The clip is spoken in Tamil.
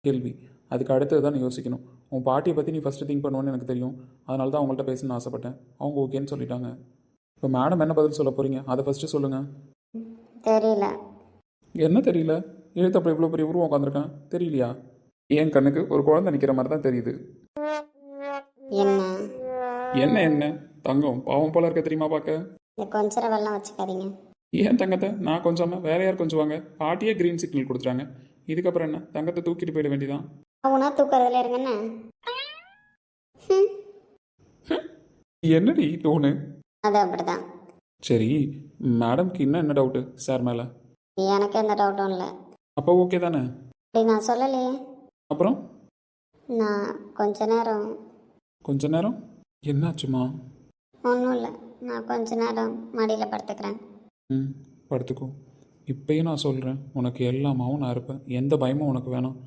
கேள்வி. அதுக்கு அடுத்தது தான் நீ யோசிக்கணும். உன் பாட்டியை பற்றி நீ ஃபஸ்ட்டு திங்க் பண்ணுவேன்னு எனக்கு தெரியும். அதனால தான் அவங்கள்ட்ட பேசணும்னு ஆசைப்பட்டேன். அவங்க ஓகேன்னு சொல்லிட்டாங்க. இப்போ மேடம் என்ன பதில் சொல்ல போகிறீங்க அதை ஃபஸ்ட்டு சொல்லுங்கள். தெரியல. என்ன தெரியல? எழுத்தப்போ இவ்வளோ பெரிய உருவம் உட்காந்துருக்கேன் தெரியலையா? என் கண்ணுக்கு ஒரு குழந்தை நிற்கிற மாதிரி தான் தெரியுது. என்ன? என்ன என்ன தங்கம் பாவம் போல இருக்க தெரியுமா பார்க்க? இந்த கொஞ்சம் வெள்ளம் வச்சுக்காதீங்க. ஏன் தங்கத்தை நான் கொஞ்சம் வேற யார் கொஞ்சுவாங்க? பாட்டியே க்ரீன் சிக்னல் கொடுத்துட்டாங்க. இதுக்கப்புறம் என்ன, தங்கத்தை தூக்கிட்டு போயிட வேண்டியதான். அவனா தூக்கறதுல இருங்கண்ணே. என்னடி டோனு? அது அப்படிதான். சரி, மேடம்க்கு இன்னும் என்ன டவுட்டு சார் மேலே? எனக்கு எந்த டவுட்டும் இல்லை. அப்போ ஓகே தானே? அப்படி நான் சொல்லலையே. அப்புறம் நான் கொஞ்ச நேரம் என்னாச்சுமா? ஒன்றும் இல்லை. நான் கொஞ்ச நேரம் மடியில் படுத்துக்கிறேன். ம், படுத்துக்கோ. இப்பயும் நான் சொல்கிறேன், உனக்கு எல்லாமாவும் நான் இருப்பேன். எந்த பயமும் உனக்கு வேணாம்.